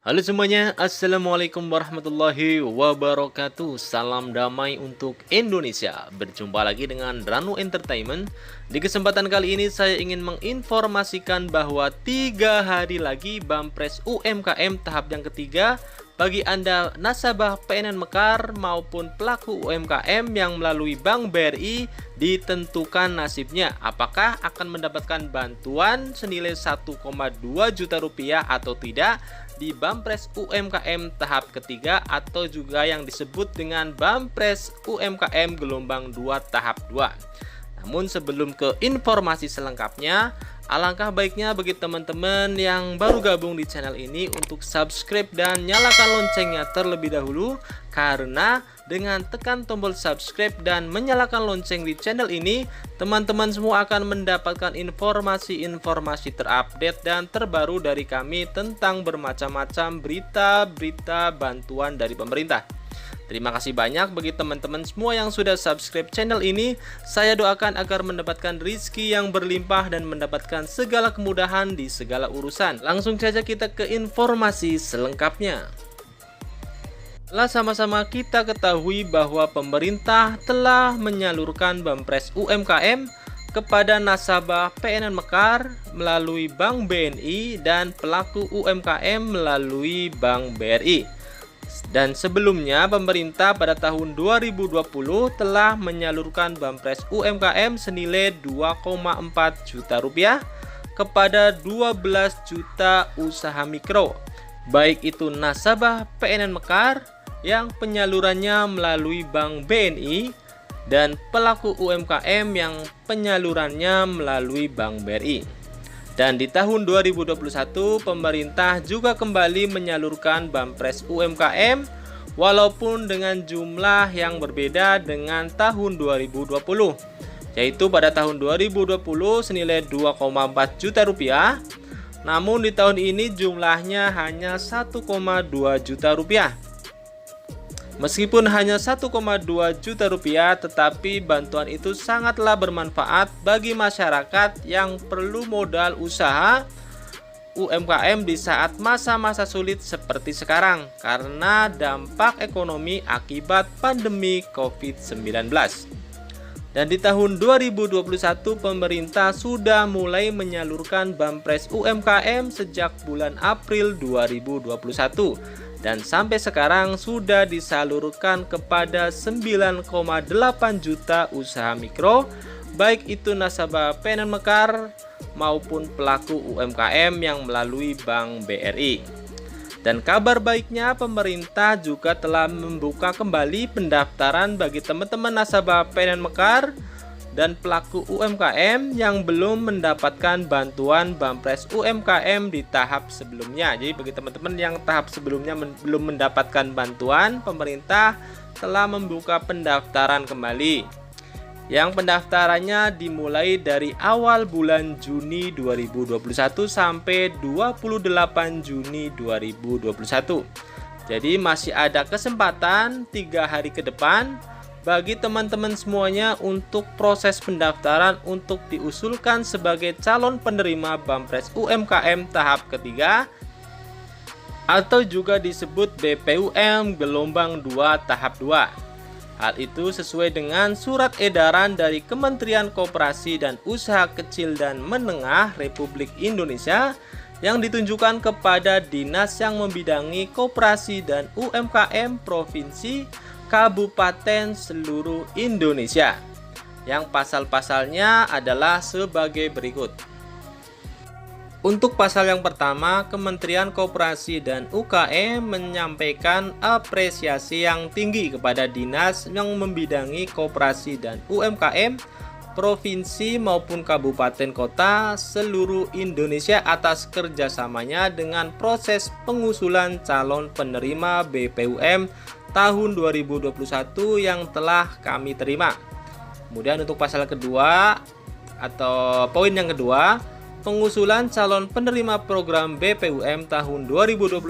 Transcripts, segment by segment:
Halo semuanya, Assalamualaikum warahmatullahi wabarakatuh. Salam damai untuk Indonesia. Berjumpa lagi dengan Ranu Entertainment. Di kesempatan kali ini saya ingin menginformasikan bahwa 3 hari lagi Bampres UMKM tahap yang ketiga bagi Anda nasabah PNN Mekar maupun pelaku UMKM yang melalui Bank BRI ditentukan nasibnya. Apakah akan mendapatkan bantuan senilai 1,2 juta rupiah atau tidak di Bampres UMKM tahap ketiga atau juga yang disebut dengan Bampres UMKM gelombang 2 tahap 2. Namun sebelum ke informasi selengkapnya, alangkah baiknya bagi teman-teman yang baru gabung di channel ini untuk subscribe dan nyalakan loncengnya terlebih dahulu, karena dengan tekan tombol subscribe dan menyalakan lonceng di channel ini, teman-teman semua akan mendapatkan informasi-informasi terupdate dan terbaru dari kami tentang bermacam-macam berita-berita bantuan dari pemerintah. Terima kasih banyak bagi teman-teman semua yang sudah subscribe channel ini. Saya doakan agar mendapatkan rizki yang berlimpah dan mendapatkan segala kemudahan di segala urusan. Langsung saja kita ke informasi selengkapnya. Setelah sama-sama kita ketahui bahwa pemerintah telah menyalurkan Bampres UMKM kepada nasabah PNN Mekar melalui Bank BNI dan pelaku UMKM melalui Bank BRI. Dan sebelumnya pemerintah pada tahun 2020 telah menyalurkan Bampres UMKM senilai 2,4 juta rupiah kepada 12 juta usaha mikro, baik itu nasabah PNN Mekar yang penyalurannya melalui Bank BNI dan pelaku UMKM yang penyalurannya melalui Bank BRI. Dan di tahun 2021 pemerintah juga kembali menyalurkan Bampres UMKM walaupun dengan jumlah yang berbeda dengan tahun 2020, yaitu pada tahun 2020 senilai 2,4 juta rupiah. Namun di tahun ini jumlahnya hanya 1,2 juta rupiah. Meskipun hanya 1,2 juta rupiah, tetapi bantuan itu sangatlah bermanfaat bagi masyarakat yang perlu modal usaha UMKM di saat masa-masa sulit seperti sekarang karena dampak ekonomi akibat pandemi COVID-19. Dan di tahun 2021 pemerintah sudah mulai menyalurkan Bampres UMKM sejak bulan April 2021. Dan sampai sekarang sudah disalurkan kepada 9,8 juta usaha mikro, baik itu nasabah PNN Mekar maupun pelaku UMKM yang melalui Bank BRI. Dan kabar baiknya pemerintah juga telah membuka kembali pendaftaran bagi teman-teman nasabah PNN Mekar dan pelaku UMKM yang belum mendapatkan bantuan Bampres UMKM di tahap sebelumnya. Jadi bagi teman-teman yang tahap sebelumnya belum mendapatkan bantuan, pemerintah telah membuka pendaftaran kembali. Yang pendaftarannya dimulai dari awal bulan Juni 2021 sampai 28 Juni 2021. Jadi masih ada kesempatan 3 hari ke depan bagi teman-teman semuanya untuk proses pendaftaran untuk diusulkan sebagai calon penerima Bampres UMKM tahap ketiga atau juga disebut BPUM gelombang 2 tahap 2. Hal itu sesuai dengan surat edaran dari Kementerian Koperasi dan Usaha Kecil dan Menengah Republik Indonesia yang ditunjukkan kepada dinas yang membidangi koperasi dan UMKM provinsi kabupaten seluruh Indonesia, yang pasal-pasalnya adalah sebagai berikut. Untuk pasal yang pertama, Kementerian Koperasi dan UKM menyampaikan apresiasi yang tinggi kepada dinas yang membidangi koperasi dan UMKM provinsi maupun kabupaten kota seluruh Indonesia atas kerjasamanya dengan proses pengusulan calon penerima BPUM tahun 2021 yang telah kami terima. Kemudian untuk pasal kedua atau poin yang kedua, pengusulan calon penerima program BPUM tahun 2021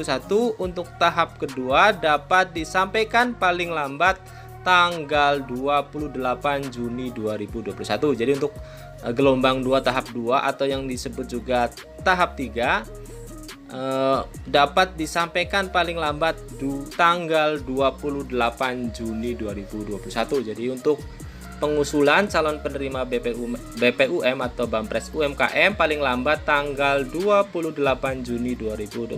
untuk tahap kedua dapat disampaikan paling lambat tanggal 28 Juni 2021. Jadi untuk gelombang 2 tahap 2 atau yang disebut juga tahap 3 dapat disampaikan paling lambat tanggal 28 Juni 2021. Jadi untuk pengusulan calon penerima BPUM atau Bampres UMKM paling lambat tanggal 28 Juni 2021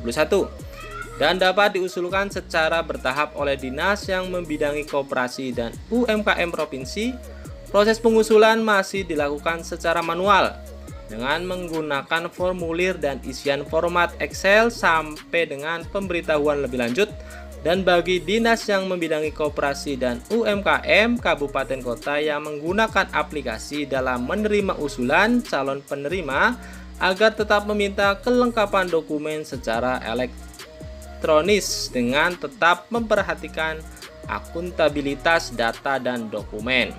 dan dapat diusulkan secara bertahap oleh dinas yang membidangi koperasi dan UMKM provinsi. Proses pengusulan masih dilakukan secara manual dengan menggunakan formulir dan isian format Excel sampai dengan pemberitahuan lebih lanjut. Dan bagi dinas yang membidangi koperasi dan UMKM kabupaten kota yang menggunakan aplikasi dalam menerima usulan calon penerima agar tetap meminta kelengkapan dokumen secara elektronis dengan tetap memperhatikan akuntabilitas data dan dokumen.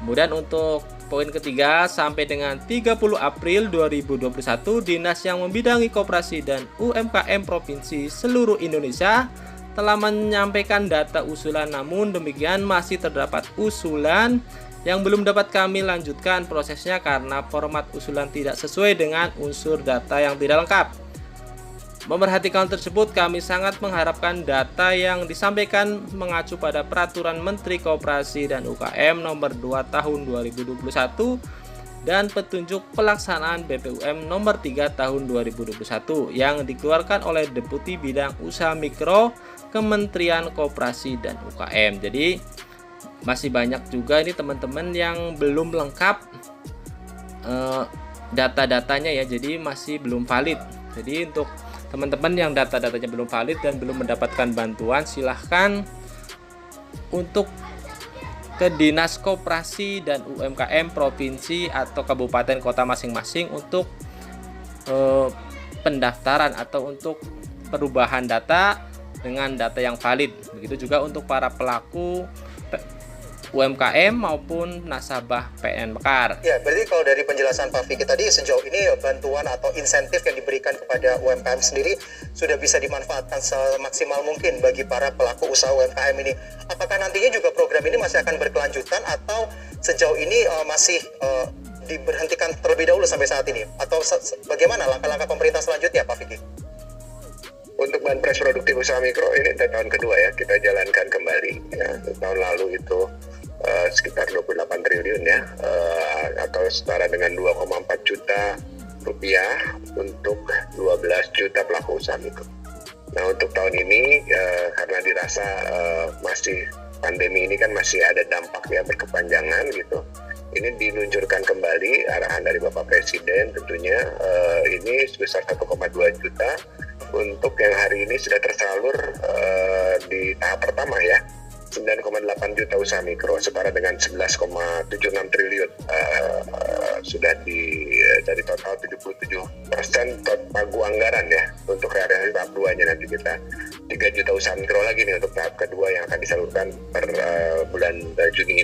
Kemudian untuk poin ketiga, sampai dengan 30 April 2021, dinas yang membidangi koperasi dan UMKM provinsi seluruh Indonesia telah menyampaikan data usulan, namun demikian masih terdapat usulan yang belum dapat kami lanjutkan prosesnya karena format usulan tidak sesuai dengan unsur data yang tidak lengkap. Memperhatikan tersebut, kami sangat mengharapkan data yang disampaikan mengacu pada Peraturan Menteri Koperasi dan UKM Nomor 2 Tahun 2021 dan petunjuk pelaksanaan BPUM Nomor 3 Tahun 2021 yang dikeluarkan oleh Deputi Bidang Usaha Mikro Kementerian Koperasi dan UKM. Jadi masih banyak juga ini teman-teman yang belum lengkap data-datanya ya, jadi masih belum valid. Jadi untuk teman-teman yang data-datanya belum valid dan belum mendapatkan bantuan, silahkan untuk ke Dinas Koperasi dan UMKM provinsi atau kabupaten kota masing-masing untuk pendaftaran atau untuk perubahan data dengan data yang valid. Begitu juga untuk para pelaku UMKM maupun nasabah PNM Mekar. Ya, berarti kalau dari penjelasan Pak Fikri tadi, sejauh ini bantuan atau insentif yang diberikan kepada UMKM sendiri sudah bisa dimanfaatkan semaksimal mungkin bagi para pelaku usaha UMKM ini. Apakah nantinya juga program ini masih akan berkelanjutan atau sejauh ini masih diberhentikan terlebih dahulu sampai saat ini? Atau bagaimana langkah-langkah pemerintah selanjutnya, Pak Fikri? Untuk Banpres Produktif Usaha Mikro ini tahun kedua ya kita jalankan kembali. Ya, tahun lalu itu sekitar 28 triliun ya, atau setara dengan 2,4 juta rupiah untuk 12 juta pelaku usaha mikro. Nah untuk tahun ini karena dirasa masih pandemi ini kan masih ada dampaknya berkepanjangan gitu, ini diluncurkan kembali arahan dari Bapak Presiden tentunya ini sebesar 1,2 juta untuk yang hari ini sudah tersalur di tahap pertama ya, 9,8 juta usaha mikro setara dengan 11,76 triliun sudah dari total 77% pagu anggaran ya untuk realisasi tahap 2-nya. Nanti kita 3 juta usaha mikro lagi nih untuk tahap kedua yang akan disalurkan per bulan Juni ini.